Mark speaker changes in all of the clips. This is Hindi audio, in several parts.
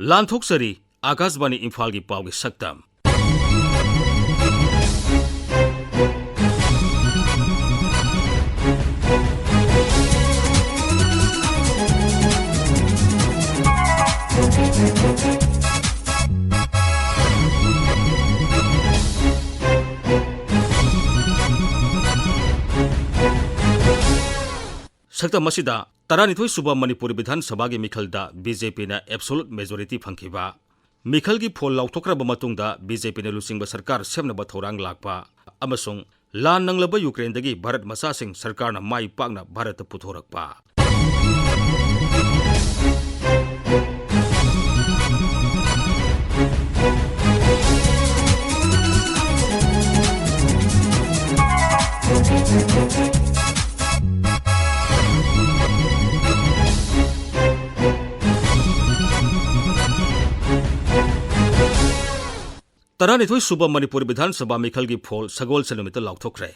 Speaker 1: लांथोक्सरी आकाशवाणी इम्फाल की पाव की सक्तम सक्तम मसिदा तरानिथोई सुबह मणिपुर विधानसभा की मिखलदा बीजेपी ने एब्सोल्यूट मेजोरिटी फंखिबा मिखल की फोल लाउथोक्रब मतुंगदा बीजेपी ने लुसिंग सरकार सेमनब थौरांग लाकपा अमसुंग लान नंगलब यूक्रेन दगी भारत मसासिंग सरकार माई पाकना भारत पुथोरकपा तरानिथोई सुबह मणिपुर विधानसभा मिखल की फोल सगोल से नुमित लाउथोख्रे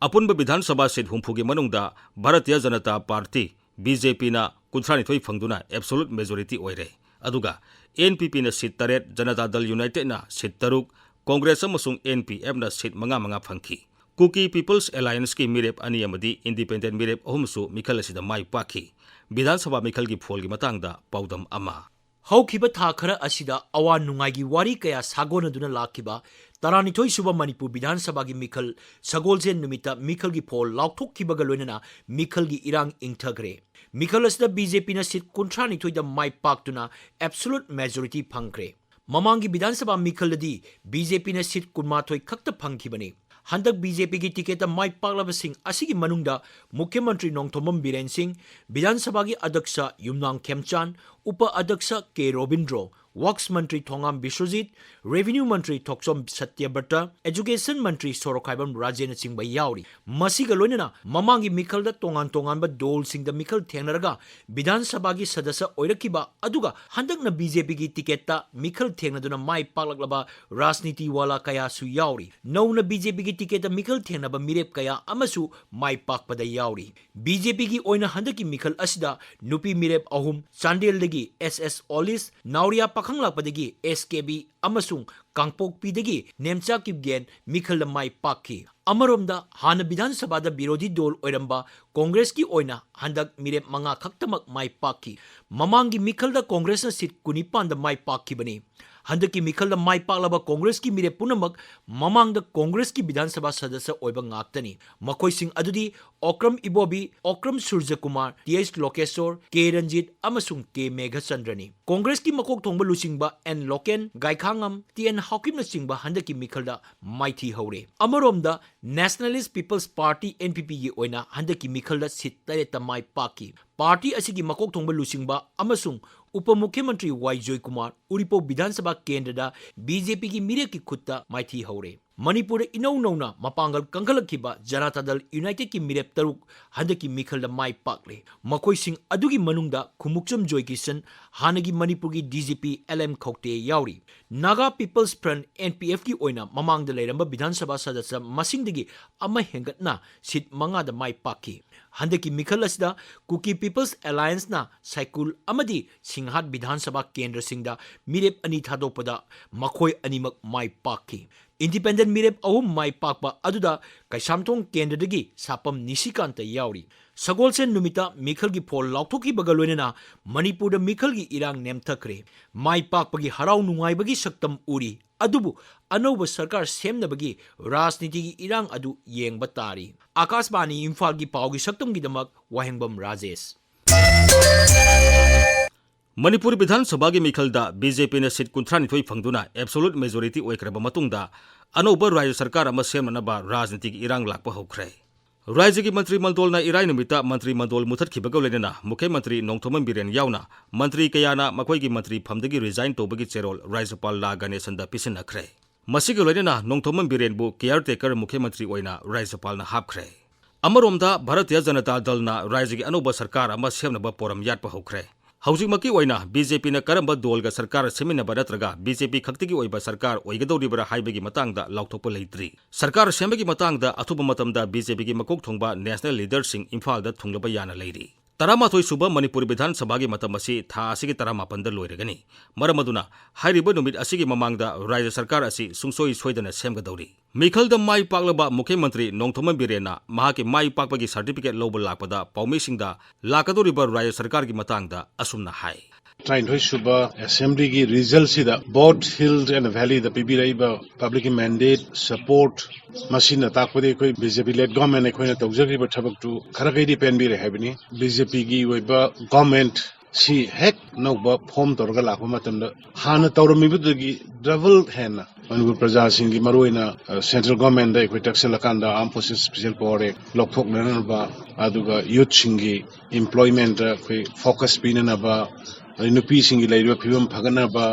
Speaker 1: अपुनब विधानसभा seat हुंफुगी मनुंगदा Bharatiya Janata party BJP ना कुंथ्रानिथोई फंगदुना एब्सोल्यूट मेजोरिटी ओइरे अदुगा एनपीपी ना सीट 8 जनता दल यूनाइटेड ना सीट 3 कांग्रेस अमसुंग एनपीएफ ना सीट 5 फंखी कुकी पीपल्स एलायंस की मिरेप अनि अमदी इंडिपेंडेंट मिरेप अहुमसु मिखल असिदा माई पाखी विधानसभा मिखल की फोल की मतंगदा पाउदम अमा
Speaker 2: हौखिबा था खरा असिदा अवा नुंगाई वारी कया सागोनदुना लाखिबा तरानिथोई सुबह मणिपुर विधानसभा की मिखल सगोलजेन नुमिता मिखल की फोल लाउथोक्खिबगा लोइनना मिखल की इरांग इंथग्रे मिखल असिदा बीजेपी ना सीट 53 दा माई पाक्तुना एब्सोल्यूट मेजोरिटी फंग्रे ममांगी विधानसभा मिखलदी बीजेपी ना सीट 12 खक्त फंखिबने हंदक बीजेपी की टिकेट माई पाक्लबसिंग असिगी मनुंगदा मुख्यमंत्री नोंगथोमम बीरेन सिंह विधानसभा की अध्यक्ष युमनांग खेमचान उप अध्यक्ष के रोबिंद्रो वर्क्स मंत्री थोंगाम विश्वजीत रेवेन्यू मंत्री थोकचोम सत्यव्रत एजुकेशन मंत्री सोरोखाइबम राजेन सिंह यावरी मसीगा लोइनना ममांगी मिखल तोंगान तोंगान दोल सिंह मिखल थेंगनरगा विधानसभा की सदस्य ओइरकिबा अदुगा हंदकना बीजेपी की टिकेट मिखल थेंगनदुना माई पाक्लबा राजनीति वाला कया सु यावरी नौना बीजेपी की टिकेट मिखल थेंगनबा मिरेप कया अमसु माई पाकपदा यावरी बीजेपी की ओइना हंदकी मिखल असिदा नुपी मिरेप अहुम चांदेलदगी एसएस ओलिस नाउरिया पाखंगलापदगी एसकेबी अमसुंग कांगपोकपीदगी नेमचा किबगेन मिखल माई पाखी अमरोमदा हान विधानसभा विरोधी दल ओइरंबा कांग्रेस की ओइना हंदक मिरेप 5 खक्तमक माई पाखी ममांगी मिखल कांग्रेस सीट 19 माई पाखीबनी हंदकी मिखल माई पाक्लब कांग्रेस की मिरेप पुनमक ममांग कांग्रेस की विधानसभा सदस्य ओइबा ngaktani मखोइसिंग अदुदी ओक्रम इबोबी ओक्रम सूर्य कुमार टीएस लोकेश्वर के रंजीत अमसुंग के मेघचंद्रनी कांग्रेस की मकोक थोंबा लुसिंगबा एन लोकेन गायखांगम टीएन हाकिमना सिंगबा हंदकी मिखलदा माइथी हौरे अमरोमदा नेशनलिस्ट पीपल्स पार्टी एनपीपी की ओइना हंदकी मिखलदा सीट 8 माई पाकी पार्टी असिगी मकोक थोंबा लुसिंगबा अमसुंग उप मुख्यमंत्री वाई जयकुमार उरीपो विधानसभा केंद्र बीजेपी की मिरे की खुत्ता माइथी हौरे मणिपुर इनौ नौना मपांगल कंखलखिबा जनता दल यूनाइटेड की मिरेप 3 हंदकी मिखल माई पाकले मखोइसिंग अदुगी मनुंगदा खुमुक्चम जॉय किशन हानगी मणिपुर की डीजीपी एलएम खौते यावरी नागा पीपल्स फ्रंट एनपीएफ की ओइना ममांग लेरंबा विधानसभा सदस्य मसिंगदगी अमा हेंगतना सीट 5 दा माई पाकी हंदकी मिखल असिदा कुकी पीपल्स एलायंस ना साइकुल अमदी सिंहाट विधानसभा केंद्र सिंगदा मिरेप अनि थादोपदा मखोय अनिमक माई पाकी इंडिपेंडेंट मिरेप अहुम माई पाकबा अदुदा कैसामथोंग केंद्रदगी सापम निशिकांत यावरी सगोलसेन नुमिता मिखल की फोल लाउथोकी बगलोइना मणिपुर मिखल की इरांग नेमथक्रे माई पाकपगी हराव नुंगाइबगी सक्तम उरी अदुबु अनौब सरकार सेमनबगी राजनीति की इरांग अदु येंगबा तारी आकाशवाणी इम्फाल की पावगी सक्तम गिदमक वाहेंगबम राजेश
Speaker 1: मणिपुर विधानसभा की मिखलदा बीजेपी ने सीट 53 फंगदुना एब्सोल्यूट मेजोरिटी ओइक्रब मतुंगदा अनौब राज्य सरकार अमा सेमनबा राजनीति की इरांग लाकपा हौख्रे राज्य की मंत्रिमंडल इराय नुमिता मंत्रिमंडल मुथतखिबगा लोइनना मुख्यमंत्री नोंगथोमम बीरेन यावना मंत्री कयाना मखोइगी मंत्री फमदगी रिजाइन तौबगी चेरोल राज्यपाल ला गणेशनदा पिसिनखरे मसिगे लोइनना नोंगथोमम बीरेनबु केयरटेकर मुख्यमंत्री ओइना राज्यपालना हापख्रे अमरोमदा भारतीय जनता दलना राज्य की अनौब सरकार अमा सेमनबा पोरम याटपा हौख्रे हौजिकमकी ओइना बीजेपी न करंबा दोलगा सरकार सेमिनबा नत्रगा बीजेपी खक्तिगी ओइबा सरकार ओइगदौरिबरा हाइबगी मतंगदा लाउथोकपा लेत्रि सरकार सेमबगी मतंगदा अथुबा मतमदा बीजेपी की मकोक थोंबा नेशनल लीडरसिंग इम्फाल दा थुंगलबा याना लेरि तरामाथोई सुबह मणिपुर विधान सभा की मतम असी था असिगी तरामापन लोइरगनी मरम अदुना हाइरिब नुमित असिगी ममांगदा राज्य सरकार असी सुंगसोई सोइदना सेमगदौरी मिखलदा माई पाकलबा मुख्यमंत्री नोंगथोमन बिरेना महाके माई पाकपगी सर्टिफिकेट लौब लाकपदा पौमेसिंगदा लाकदोरिबा राज्य सरकार की मतंगदा असुमना high
Speaker 3: Trained Suba Assembly ki results ida both hills and valley the PB Raiba public mandate support machine takpade koi BJP led government ekoi na tawjari ba thabak tu kharagai di pen bi re habini BJP gi oiba government si hek no ba form torga lakwa matamda hana tawrami budagi double hena Manipur Praja Singh gi maroina central government da ekoi taxel kanda armed forces special power lokthok na ba aduga youth singi employment koi focus pinana ba nupi singi lairiba phibam phaganaba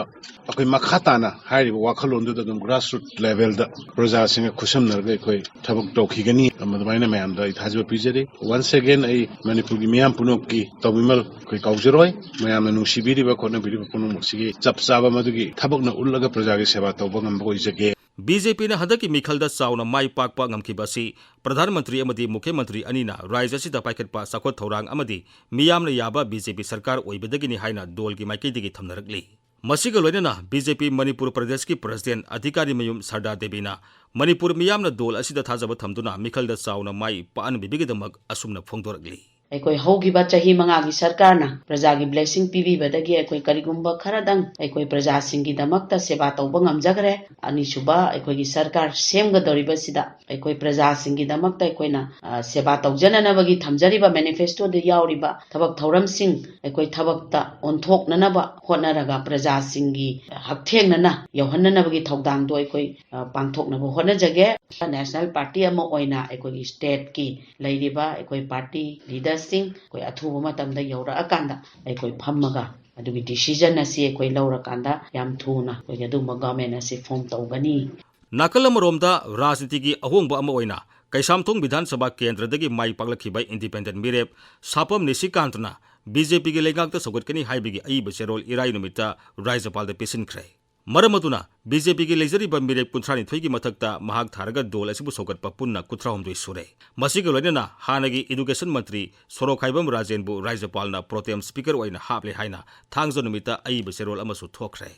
Speaker 3: akoi makhatana hairiba wakhalondu da grassroots level da praja singa khusamnarga ekoi thabak tawkhigani amadmaina mayam da ithajba pijari once again ai manipur gi miyam punok ki tawimal koi kaujroi mayam nu sibiriba khona biriba punok sigi chapchaba madugi thabak na ullaga praja gi seva tawba ngam boi jage
Speaker 1: BJP ने हदकी मिखलदा चाउना माई पाकपा ngमखिबसी प्रधानमंत्री अमदी मुख्यमंत्री अनिना राज्य असिदा पाइखटपा साखोत थौरांग अमदी मियामना याबा बीजेपी सरकार ओइबदगिनी हाइना दोल की माइकेदिगी थमनरकली मसिगा लोइनना बीजेपी मणिपुर प्रदेश की प्रेसिडेंट अधिकारी मयुम सरदा देवीना मणिपुर मियामना दोल असिदा थाजब थमदुना मिखलदा चाउना माई पान बिबिगिदमक असुमना फोंदोरकली
Speaker 4: अखोई हौगिबा चाही मंगागी सरकारना प्रजागी ब्लेसिंग पीबीबदगी अखोई करिगुंबा खरादंग अखोई प्रजासिंगी दमकता सेवा तौबा ngamjagre अनिसुबा अखोई सरकार सेमगदौरिबसिदा अखोई प्रजासिंगी दमकता अखोइना सेवा तौजननबगी थमजरिबा मैनिफेस्टो दे यावरिबा थबक थौरमसिंग अखोई थबकता ओंथोकननबा होनरगा प्रजासिंगी हकथेंगनना यौहन्ननबगी थौदांगदो अखोई पांथोकनबा होनजगे नेशनल पार्टी अमा ओइना अखोई स्टेट की लैरिबा अखोई पार्टी लीडर सिंह कोई अथुबा मतमदा यौरअकांदा अखोई फम्मगा अदुगी डिसीजन असी अखोई लौरकांदा याम थुना कोई अदुमा गवर्नमेंट असी फॉर्म तौगनी
Speaker 1: नाकलमरोमदा राजनीति की अहोंबा अमा ओइना कैसामथोंग विधानसभा केंद्रदगी माई पाकलखिबा इंडिपेंडेंट मिरेप सापम निशिकांतना बीजेपी की लेगाक्ता सौगतकनी हाइबिगी अइब चेरोल इराई नुमिता राज्यपाल पिसिनख्रे मरमदुना बीजेपी की लेजरीबा मिरेप 32 की मथक्ता महाग थारगा दोल असिबु सौगतपा पुन्ना 39 सुरे मसिगा लोइनना हानगी एजुकेशन मंत्री सोरोखाइबम राजेनबु राज्यपालना प्रोटेम स्पीकर ओइना हापले हाइना थांगजो नुमिता अइब चेरोल अमसु थोखरे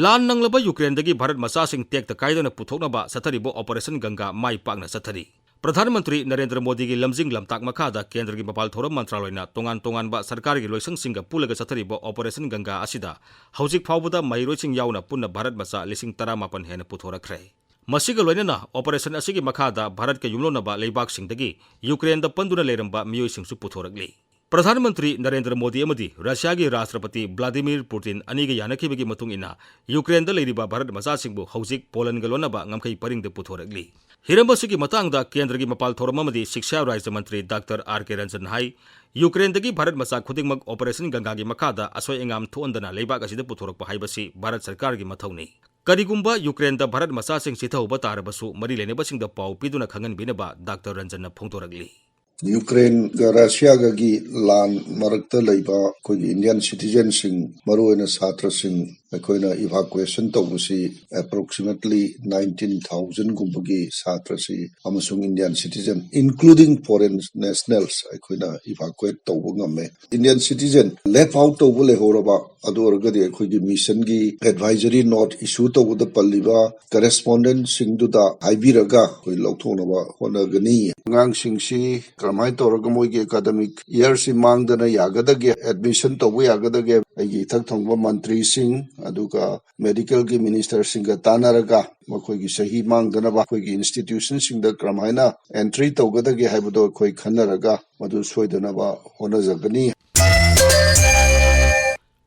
Speaker 1: लान नंगलबा यूक्रेनदगी भारत मचासिंग टेक्ता कायदना पुथोकनबा सथरिबो ऑपरेशन गंगा माई पाकना सथरी प्रधानमंत्री नरेंद्र मोदी की लमजिंग लमताक मखादा केंद्र की मपाल थोरम मंत्रालयना तोंगान तोंगानबा सरकार की लोइसंग पुलगा सथरिबो ऑपरेशन गंगा असिदा हौजिक फावबदा महिरोइसिंग यावना पुन्ना भारत मचा 19 हेन पुथोरखरे मसिगा लोइनना ऑपरेशन असिगी मखादा भारत के युमलोनबा लेबाकसिंगदगी यूक्रेन द पंदुना लेरंबा मियोइसिंगसु पुथोरगली प्रधानमंत्री नरेंद्र मोदी अमदी रशिया की राष्ट्रपति व्लादिमीर पुतिन अनिगे यानखिबगी मतुंगिना यूक्रेन द लेरिबा भारत मचासिंगबु हौजिक पोलैंड ग लोनबा ngamkhai paring de पुथोरगली हिरंबसिगी मतांगदा केंद्र की मपाल थोरम अमदी शिक्षा राज्य मंत्री डॉक्टर आर.के. रंजन हाई यूक्रेनदगी भारत मचा खुदिंगमक ऑपरेशन गंगा की मखादा असोय एंगाम थोंदना लेबाक असिदा पुथोरकपा हाइबसी भारत सरकार की मथौनी करिगुंबा यूक्रेन द भारत मचासिंग सिथौबा तारबसु मरी लेनेबसिंग द पाउ पिदुना खंगनबिनबा डॉक्टर रंजन फोंदोरगली
Speaker 5: यूक्रेन का रशिया की लान मरक्ता लैबा कोई इंडियन सिटीजन सिंह मरुएना छात्र सिंह अखोइना इवाकुएशन तौबसी अप्रोक्सीमेटली 19,000 गुंबगी छात्र सी अमसुंग Indian citizen including foreign nationals अखोइना इवाकुएट तौब ngame Indian citizen left out तौब लेहोरबा अदोरगदि अखोइगी मिशन की एडवाइजरी नोट इशू तौबद पल्लिबा करेस्पोंडेंट सिंगदुदा हाइबिरगा कोई लौथोनबा होनगनी ngang singsi kramai toraga moigi academic year si mangdana yagadage admission tobu yagadage aigi thak thongba mantri sing aduga medical ki minister singa tanaraga makoigi sahi mangdana ba koigi institution singda kramaina entry togadage haibodo koi khanaraga madu soidana ba honajagani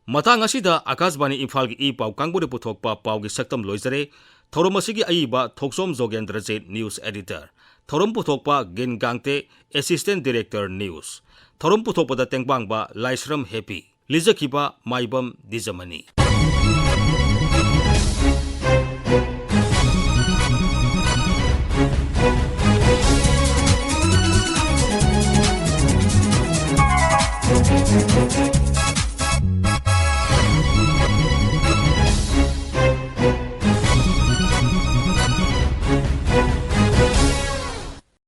Speaker 1: Matang असिदा Akashvani Imphal की पाउ कांगबुदे पुथोकपा पाउ की सक्तम लोइजरे थौरम असिगी अइबा थोकचोम जोगेंद्रजे न्यूज एडिटर थौरम पुथोकपा Gin Gangte assistant director news थौरम पुथोकपदा तेंगबांगबा लाइश्रम हैप्पी लिजखिबा माइबम दिजमनी